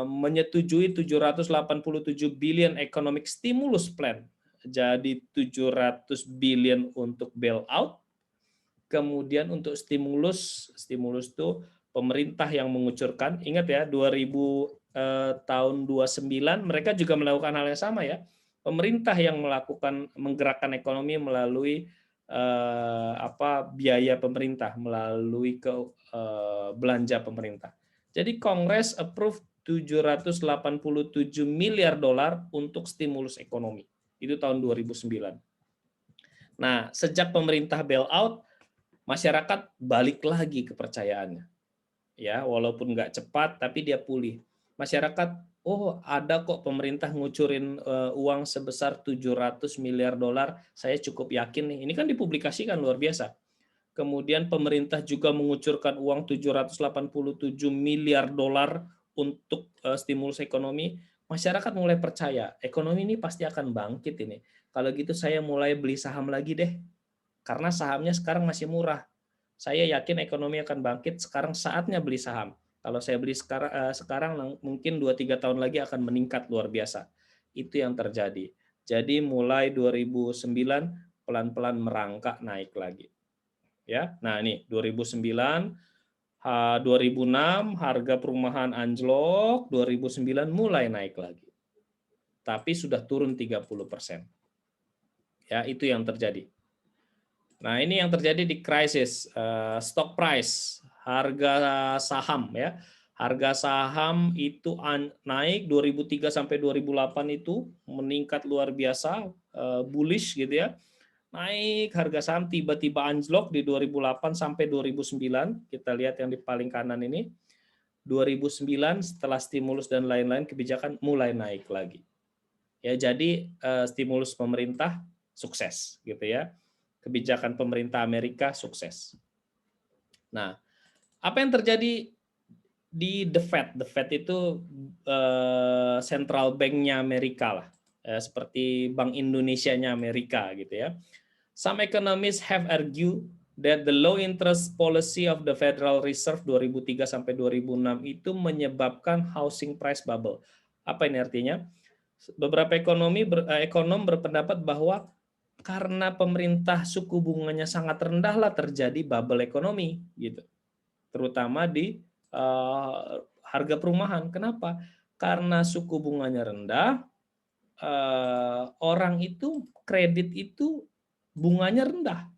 menyetujui 787 billion economic stimulus plan. Jadi 700 billion untuk bailout, kemudian untuk stimulus itu pemerintah yang mengucurkan. Ingat ya, 2000 tahun 29 mereka juga melakukan hal yang sama ya. Pemerintah yang menggerakkan ekonomi melalui biaya pemerintah, melalui belanja pemerintah. Jadi Kongres approve 787 miliar dolar untuk stimulus ekonomi. Itu tahun 2009. Nah, sejak pemerintah bailout, masyarakat balik lagi kepercayaannya. Ya, walaupun nggak cepat, tapi dia pulih. Masyarakat, oh ada kok pemerintah ngucurin uang sebesar 700 miliar dolar, saya cukup yakin nih. Ini kan dipublikasikan luar biasa. Kemudian pemerintah juga mengucurkan uang 787 miliar dolar untuk stimulus ekonomi. Masyarakat mulai percaya, ekonomi ini pasti akan bangkit ini. Kalau gitu saya mulai beli saham lagi deh. Karena sahamnya sekarang masih murah. Saya yakin ekonomi akan bangkit, sekarang saatnya beli saham. Kalau saya beli sekarang mungkin 2-3 tahun lagi akan meningkat luar biasa. Itu yang terjadi. Jadi mulai 2009 pelan-pelan merangkak naik lagi. Ya, nah ini 2009, 2006 harga perumahan anjlok, 2009 mulai naik lagi. Tapi sudah turun 30%. Ya, itu yang terjadi. Nah, ini yang terjadi di krisis stock price, harga saham ya. Harga saham itu naik 2003 sampai 2008 itu meningkat luar biasa, bullish gitu ya. Naik harga saham tiba-tiba anjlok di 2008 sampai 2009. Kita lihat yang di paling kanan ini. 2009 setelah stimulus dan lain-lain kebijakan mulai naik lagi. Ya, jadi stimulus pemerintah sukses gitu ya. Kebijakan pemerintah Amerika sukses. Nah, apa yang terjadi di The Fed? The Fed itu central bank-nya Amerika lah, seperti Bank Indonesia-nya Amerika gitu ya. Some economists have argued that the low interest policy of the Federal Reserve 2003 sampai 2006 itu menyebabkan housing price bubble. Apa ini artinya? Beberapa ekonom berpendapat bahwa karena pemerintah suku bunganya sangat rendah lah terjadi bubble ekonomi gitu. Terutama di harga perumahan. Kenapa? Karena suku bunganya rendah, orang itu kredit itu bunganya rendah.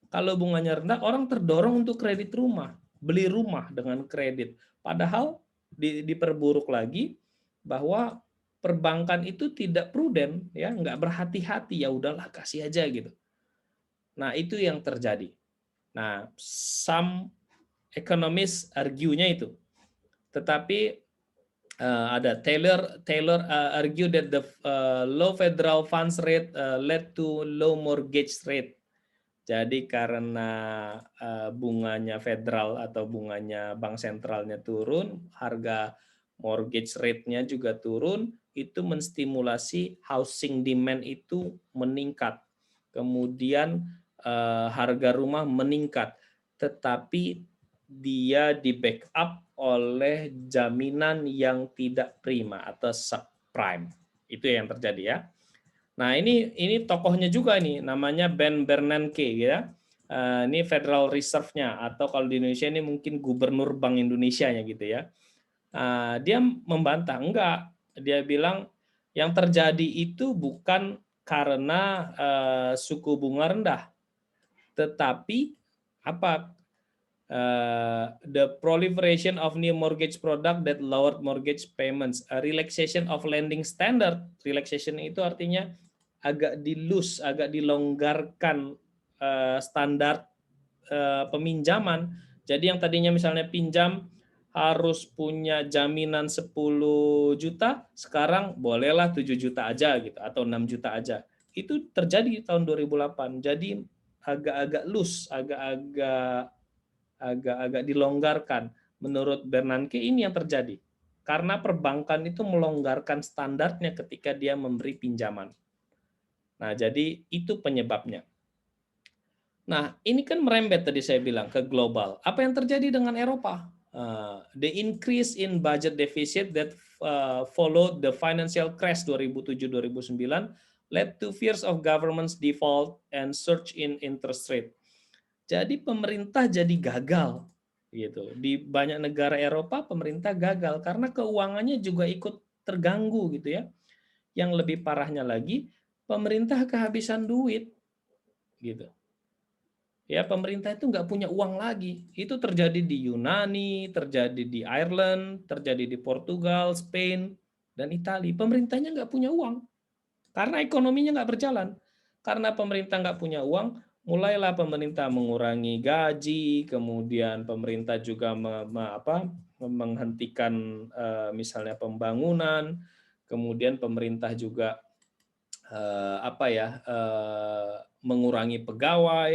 Kalau bunganya rendah, orang terdorong untuk kredit rumah, beli rumah dengan kredit. Padahal diperburuk lagi bahwa perbankan itu tidak prudent, ya, nggak berhati-hati, ya udahlah kasih aja gitu. Nah, itu yang terjadi. Nah, some economists argue-nya itu. Tetapi ada Taylor argue that the low federal funds rate led to low mortgage rate. Jadi karena bunganya federal atau bunganya bank sentralnya turun, harga mortgage rate-nya juga turun, itu menstimulasi housing demand itu meningkat. Kemudian harga rumah meningkat, tetapi dia di backup oleh jaminan yang tidak prima atau subprime. Itu yang terjadi ya. Nah, ini tokohnya juga nih, namanya Ben Bernanke ya. Ini Federal Reserve-nya, atau kalau di Indonesia ini mungkin Gubernur Bank Indonesia-nya gitu ya. Dia membantah, enggak. Dia bilang yang terjadi itu bukan karena suku bunga rendah, tetapi apa? The proliferation of new mortgage product that lowered mortgage payments, a relaxation of lending standard. Relaxation itu artinya agak agak dilonggarkan standar peminjaman. Jadi yang tadinya misalnya pinjam harus punya jaminan 10 juta, sekarang bolehlah 7 juta aja gitu, atau 6 juta aja. Itu terjadi tahun 2008. Jadi agak-agak agak-agak dilonggarkan. Menurut Bernanke ini yang terjadi. Karena perbankan itu melonggarkan standarnya ketika dia memberi pinjaman. Nah, jadi itu penyebabnya. Nah, ini kan merembet tadi saya bilang ke global. Apa yang terjadi dengan Eropa? The increase in budget deficit that followed the financial crash 2007-2009 led to fears of government's default and surge in interest rate. Jadi pemerintah jadi gagal gitu. Di banyak negara Eropa pemerintah gagal karena keuangannya juga ikut terganggu gitu ya. Yang lebih parahnya lagi, pemerintah kehabisan duit gitu. Ya, pemerintah itu nggak punya uang lagi. Itu terjadi di Yunani, terjadi di Ireland, terjadi di Portugal, Spain, dan Italia. Pemerintahnya nggak punya uang karena ekonominya nggak berjalan. Karena pemerintah nggak punya uang, mulailah pemerintah mengurangi gaji, kemudian pemerintah juga menghentikan misalnya pembangunan, kemudian pemerintah juga mengurangi pegawai,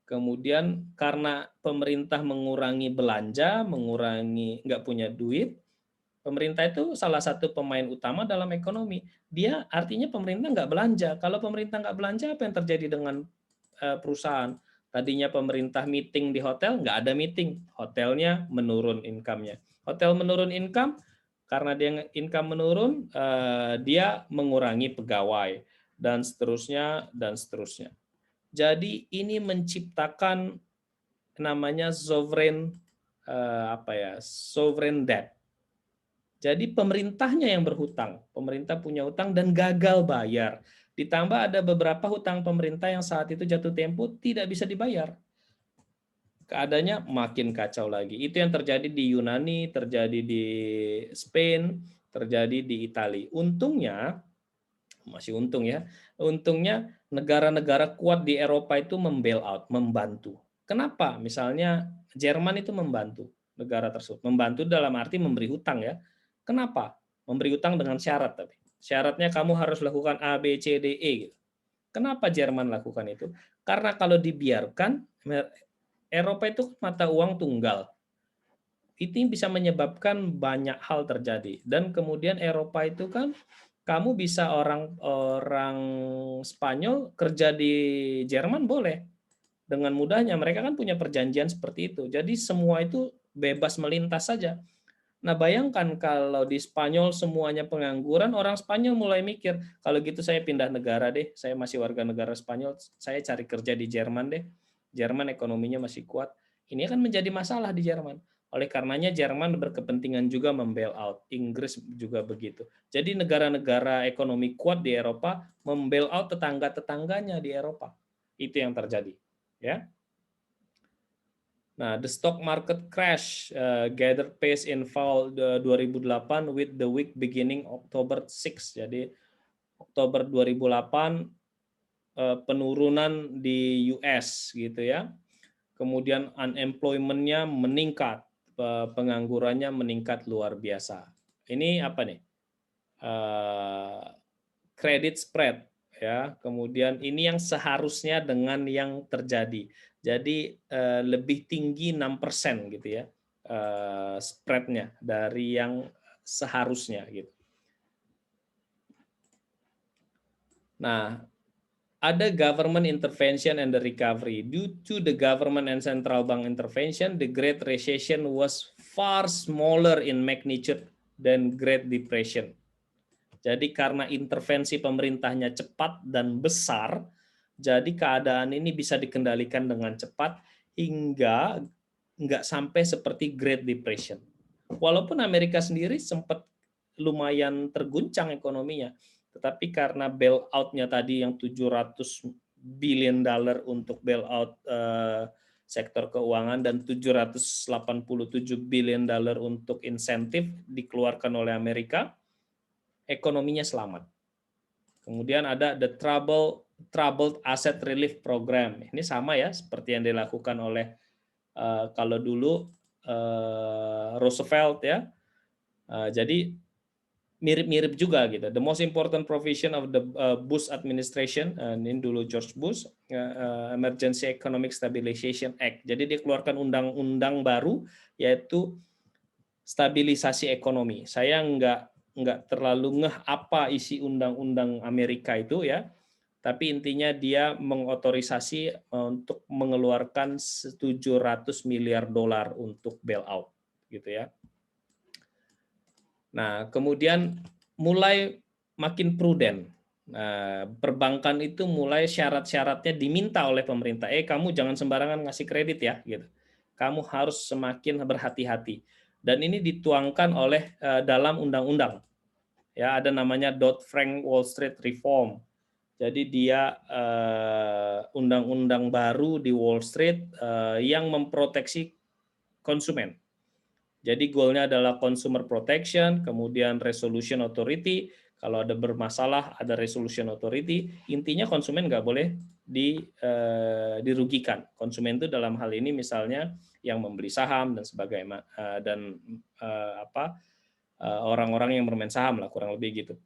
kemudian karena pemerintah mengurangi belanja, mengurangi nggak punya duit, pemerintah itu salah satu pemain utama dalam ekonomi. Dia artinya pemerintah nggak belanja. Kalau pemerintah nggak belanja, apa yang terjadi dengan perusahaan? Tadinya pemerintah meeting di hotel, nggak ada meeting. Hotelnya menurun income-nya. Hotel menurun income, karena dia income menurun, dia mengurangi pegawai, dan seterusnya, dan seterusnya. Jadi ini menciptakan namanya sovereign sovereign debt. Jadi pemerintahnya yang berhutang, pemerintah punya hutang dan gagal bayar. Ditambah ada beberapa hutang pemerintah yang saat itu jatuh tempo tidak bisa dibayar. Keadaannya makin kacau lagi. Itu yang terjadi di Yunani, terjadi di Spain, terjadi di Italia. Untungnya, masih untung ya, untungnya negara-negara kuat di Eropa itu membail out, membantu. Kenapa? Misalnya Jerman itu membantu negara tersebut. Membantu dalam arti memberi hutang ya. Kenapa? Memberi hutang dengan syarat, tapi syaratnya kamu harus lakukan A, B, C, D, E gitu. Kenapa Jerman lakukan itu? Karena kalau dibiarkan, Eropa itu mata uang tunggal. Itu bisa menyebabkan banyak hal terjadi. Dan kemudian Eropa itu kan, kamu bisa orang Spanyol kerja di Jerman boleh. Dengan mudahnya, mereka kan punya perjanjian seperti itu. Jadi semua itu bebas melintas saja. Nah, bayangkan kalau di Spanyol semuanya pengangguran, orang Spanyol mulai mikir, kalau gitu saya pindah negara deh, saya masih warga negara Spanyol, saya cari kerja di Jerman deh. Jerman ekonominya masih kuat. Ini akan menjadi masalah di Jerman. Oleh karenanya Jerman berkepentingan juga membail out. Inggris juga begitu. Jadi negara-negara ekonomi kuat di Eropa membail out tetangga-tetangganya di Eropa. Itu yang terjadi. Ya. Nah, the stock market crash gathered pace in fall 2008 with the week beginning October 6. Jadi Oktober 2008 penurunan di US gitu ya. Kemudian unemployment-nya meningkat, penganggurannya meningkat luar biasa. Ini apa nih? Credit spread ya. Kemudian ini yang seharusnya dengan yang terjadi. Jadi lebih tinggi 6% gitu ya spreadnya dari yang seharusnya gitu. Nah, ada government intervention and the recovery. Due to the government and central bank intervention, the Great Recession was far smaller in magnitude than Great Depression. Jadi karena intervensi pemerintahnya cepat dan besar, jadi keadaan ini bisa dikendalikan dengan cepat hingga nggak sampai seperti Great Depression. Walaupun Amerika sendiri sempat lumayan terguncang ekonominya, tetapi karena bailout-nya tadi yang 700 billion dollar untuk bailout sektor keuangan dan 787 billion dollar untuk insentif dikeluarkan oleh Amerika, ekonominya selamat. Kemudian ada the Troubled Asset Relief Program. Ini sama ya seperti yang dilakukan oleh kalau dulu Roosevelt ya. Jadi mirip-mirip juga gitu. The most important provision of the Bush administration, ini dulu George Bush, Emergency Economic Stabilization Act. Jadi dia keluarkan undang-undang baru yaitu stabilisasi ekonomi. Saya nggak terlalu ngeh apa isi undang-undang Amerika itu ya, tapi intinya dia mengotorisasi untuk mengeluarkan 700 miliar dolar untuk bailout gitu ya. Nah, kemudian mulai makin prudent. Nah, perbankan itu mulai syarat-syaratnya diminta oleh pemerintah. Kamu jangan sembarangan ngasih kredit ya, gitu. Kamu harus semakin berhati-hati. Dan ini dituangkan oleh dalam undang-undang. Ya, ada namanya Dodd-Frank Wall Street Reform. Jadi dia undang-undang baru di Wall Street yang memproteksi konsumen. Jadi goalnya adalah consumer protection, kemudian resolution authority. Kalau ada bermasalah, ada resolution authority. Intinya konsumen nggak boleh dirugikan. Konsumen itu dalam hal ini misalnya yang membeli saham dan sebagainya dan orang-orang yang bermain saham lah kurang lebih gitu.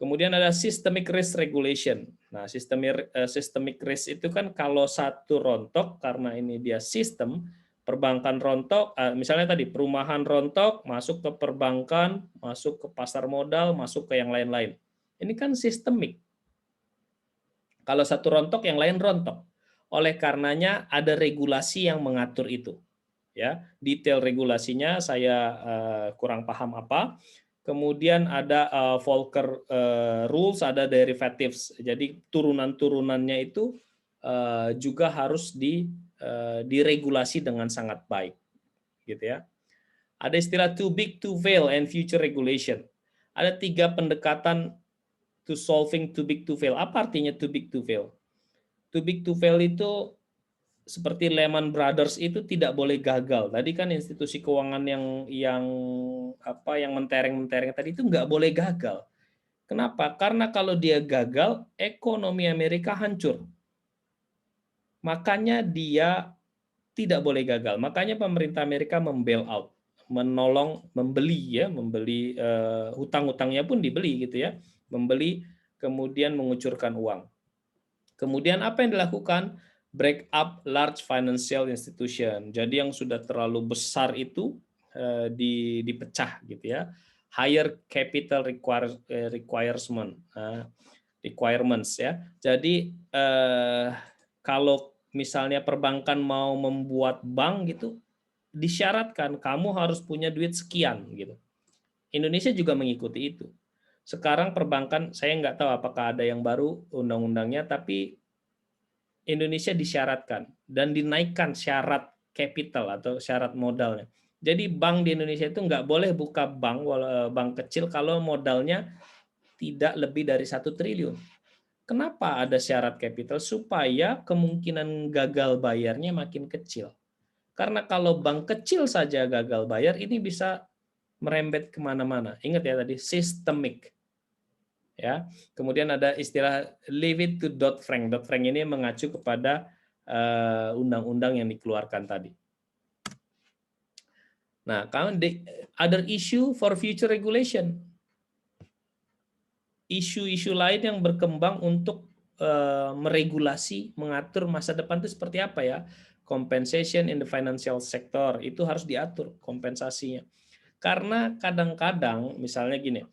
Kemudian ada systemic risk regulation. Nah, systemic risk itu kan kalau satu rontok karena ini dia sistem. Perbankan rontok, misalnya tadi perumahan rontok, masuk ke perbankan, masuk ke pasar modal, masuk ke yang lain-lain. Ini kan sistemik. Kalau satu rontok, yang lain rontok. Oleh karenanya ada regulasi yang mengatur itu. Ya, detail regulasinya saya kurang paham apa. Kemudian ada Volcker rules, ada derivatives. Jadi turunan-turunannya itu juga harus diregulasi dengan sangat baik, gitu ya. Ada istilah too big to fail and future regulation. Ada 3 pendekatan to solving too big to fail. Apa artinya too big to fail? Too big to fail itu seperti Lehman Brothers itu tidak boleh gagal. Tadi kan institusi keuangan yang mentereng-mentereng tadi itu nggak boleh gagal. Kenapa? Karena kalau dia gagal, ekonomi Amerika hancur. Makanya dia tidak boleh gagal. Makanya pemerintah Amerika membail out, menolong, membeli hutang-hutangnya pun dibeli gitu ya, membeli kemudian mengucurkan uang. Kemudian apa yang dilakukan? Break up large financial institution. Jadi yang sudah terlalu besar itu dipecah gitu ya. Higher capital requirements ya. Jadi kalau misalnya perbankan mau membuat bank gitu, disyaratkan kamu harus punya duit sekian gitu. Indonesia juga mengikuti itu. Sekarang perbankan, saya nggak tahu apakah ada yang baru undang-undangnya, tapi Indonesia disyaratkan dan dinaikkan syarat capital atau syarat modalnya. Jadi bank di Indonesia itu nggak boleh buka bank kecil kalau modalnya tidak lebih dari 1 triliun. Kenapa ada syarat capital? Supaya kemungkinan gagal bayarnya makin kecil. Karena kalau bank kecil saja gagal bayar, ini bisa merembet kemana-mana. Ingat ya tadi, systemic. Ya. Kemudian ada istilah leave it to Dodd-Frank. Dodd-Frank ini mengacu kepada undang-undang yang dikeluarkan tadi. Nah, the other issue for future regulation. Isu-isu lain yang berkembang untuk meregulasi, mengatur masa depan itu seperti apa ya? Compensation in the financial sector, itu harus diatur kompensasinya. Karena kadang-kadang misalnya gini,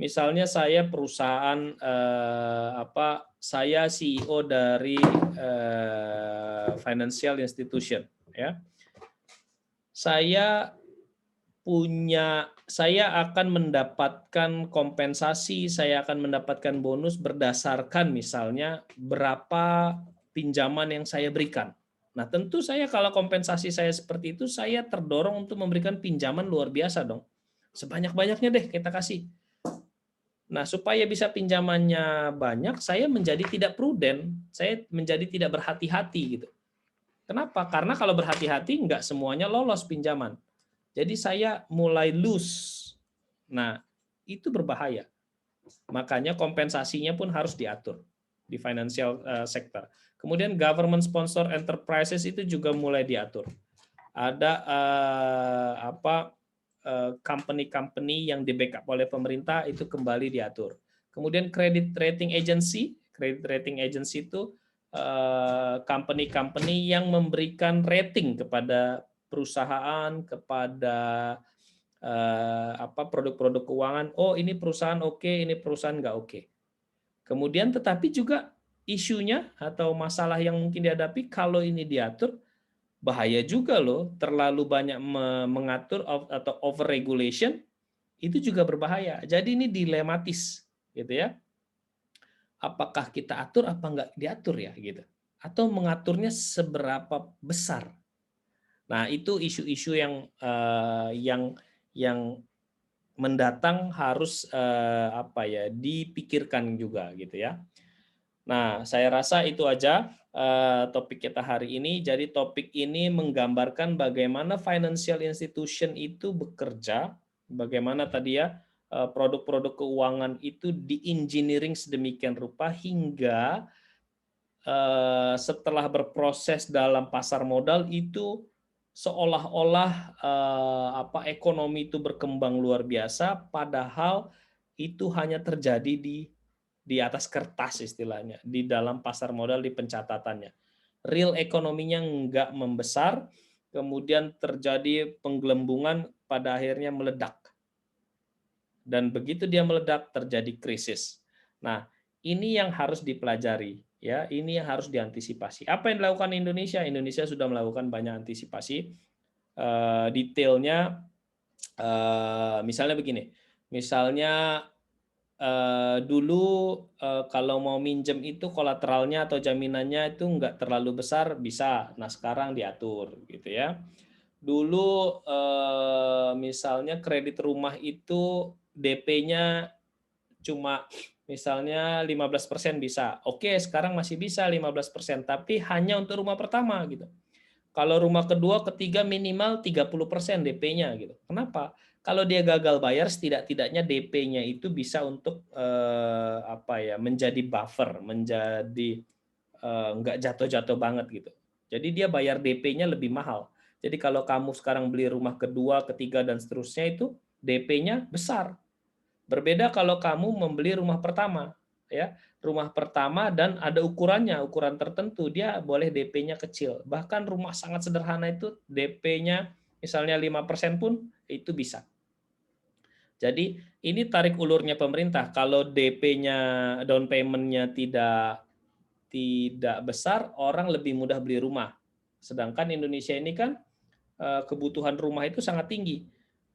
misalnya saya perusahaan saya CEO dari financial institution ya. Saya saya akan mendapatkan kompensasi, saya akan mendapatkan bonus berdasarkan misalnya berapa pinjaman yang saya berikan. Nah, tentu saya kalau kompensasi saya seperti itu, saya terdorong untuk memberikan pinjaman luar biasa dong. Sebanyak-banyaknya deh kita kasih. Nah, supaya bisa pinjamannya banyak, saya menjadi tidak prudent, saya menjadi tidak berhati-hati gitu. Kenapa? Karena kalau berhati-hati nggak semuanya lolos pinjaman. Jadi saya mulai loose. Nah, itu berbahaya. Makanya kompensasinya pun harus diatur di financial sector. Kemudian government sponsor enterprises itu juga mulai diatur. Ada company-company yang di-backup oleh pemerintah itu kembali diatur. Kemudian credit rating agency itu company-company yang memberikan rating kepada perusahaan, kepada produk-produk keuangan. Oh, ini perusahaan oke, ini perusahaan nggak oke. Kemudian tetapi juga isunya atau masalah yang mungkin dihadapi kalau ini diatur, bahaya juga loh, terlalu banyak mengatur atau over regulation itu juga berbahaya. Jadi ini dilematis gitu ya. Apakah kita atur apa nggak diatur ya gitu. Atau mengaturnya seberapa besar. Nah, itu isu-isu yang mendatang harus dipikirkan juga gitu ya. Nah, saya rasa itu aja topik kita hari ini. Jadi topik ini menggambarkan bagaimana financial institution itu bekerja, bagaimana tadi ya produk-produk keuangan itu di-engineering sedemikian rupa hingga setelah berproses dalam pasar modal itu seolah-olah ekonomi itu berkembang luar biasa, padahal itu hanya terjadi di atas kertas istilahnya, di dalam pasar modal di pencatatannya. Real ekonominya nggak membesar, kemudian terjadi penggelembungan pada akhirnya meledak. Dan begitu dia meledak terjadi krisis. Nah, ini yang harus dipelajari ya, ini yang harus diantisipasi. Apa yang dilakukan Indonesia? Indonesia sudah melakukan banyak antisipasi. Detailnya misalnya begini. Misalnya dulu kalau mau minjem itu kolateralnya atau jaminannya itu nggak terlalu besar bisa. Nah, sekarang diatur gitu ya. Dulu misalnya kredit rumah itu DP-nya cuma misalnya 15% bisa. Oke, sekarang masih bisa 15%, tapi hanya untuk rumah pertama gitu. Kalau rumah kedua, ketiga minimal 30% DP-nya gitu. Kenapa? Kalau dia gagal bayar, setidak-tidaknya DP-nya itu bisa untuk menjadi buffer, menjadi nggak jatuh-jatuh banget gitu. Jadi dia bayar DP-nya lebih mahal. Jadi kalau kamu sekarang beli rumah kedua, ketiga dan seterusnya itu DP-nya besar. Berbeda kalau kamu membeli rumah pertama, ya. Rumah pertama dan ada ukurannya, ukuran tertentu, dia boleh DP-nya kecil. Bahkan rumah sangat sederhana itu DP-nya misalnya 5% pun itu bisa. Jadi ini tarik ulurnya pemerintah. Kalau DP-nya down payment-nya tidak besar, orang lebih mudah beli rumah. Sedangkan Indonesia ini kan kebutuhan rumah itu sangat tinggi.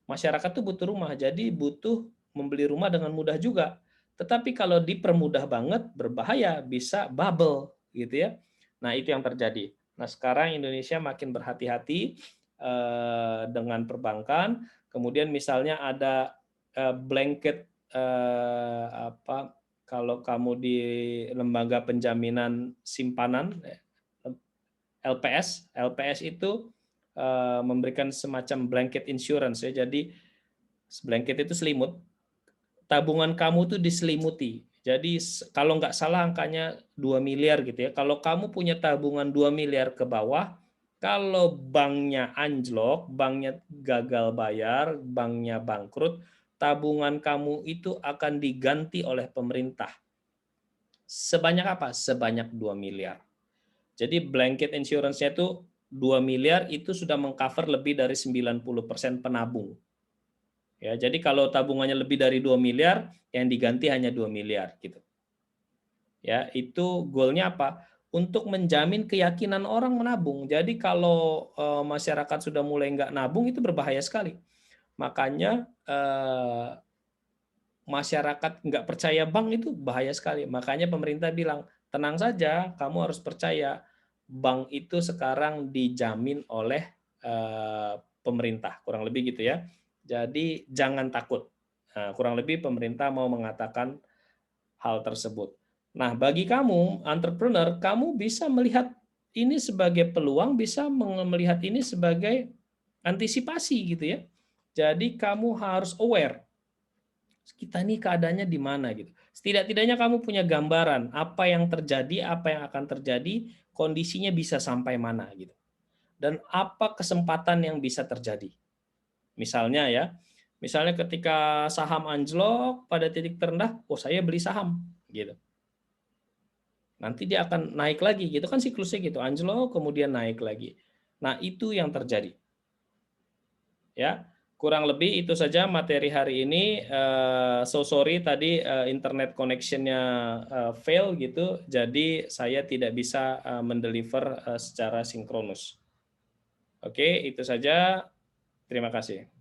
Masyarakat tuh butuh rumah, jadi butuh membeli rumah dengan mudah juga. Tetapi kalau dipermudah banget, berbahaya, bisa bubble gitu ya. Nah, itu yang terjadi. Nah, sekarang Indonesia makin berhati-hati dengan perbankan. Kemudian misalnya ada blanket kalau kamu di lembaga penjaminan simpanan LPS itu memberikan semacam blanket insurance ya. Jadi blanket itu selimut. Tabungan kamu tuh diselimuti. Jadi kalau nggak salah angkanya 2 miliar gitu ya. Kalau kamu punya tabungan 2 miliar ke bawah, kalau banknya anjlok, banknya gagal bayar, banknya bangkrut, tabungan kamu itu akan diganti oleh pemerintah. Sebanyak apa? Sebanyak 2 miliar. Jadi blanket insurance-nya itu 2 miliar itu sudah mengcover lebih dari 90% penabung. Ya, jadi kalau tabungannya lebih dari 2 miliar, yang diganti hanya 2 miliar gitu. Ya, itu goalnya apa? Untuk menjamin keyakinan orang menabung. Jadi kalau masyarakat sudah mulai nggak nabung itu berbahaya sekali. Makanya masyarakat nggak percaya bank itu bahaya sekali. Makanya pemerintah bilang, tenang saja, kamu harus percaya bank itu sekarang dijamin oleh pemerintah, kurang lebih gitu ya. Jadi jangan takut. Nah, kurang lebih pemerintah mau mengatakan hal tersebut. Nah, bagi kamu entrepreneur, kamu bisa melihat ini sebagai peluang, bisa melihat ini sebagai antisipasi gitu ya. Jadi kamu harus aware, kita ini keadaannya di mana gitu. Setidak-tidaknya kamu punya gambaran apa yang terjadi, apa yang akan terjadi, kondisinya bisa sampai mana gitu. Dan apa kesempatan yang bisa terjadi. Misalnya ya, misalnya ketika saham anjlok pada titik terendah, oh saya beli saham gitu. Nanti dia akan naik lagi gitu kan, siklusnya gitu, anjlok kemudian naik lagi. Nah, itu yang terjadi. Ya. Kurang lebih itu saja materi hari ini. So sorry tadi internet connection-nya fail gitu, jadi saya tidak bisa mendeliver secara sinkronus. Oke, itu saja. Terima kasih.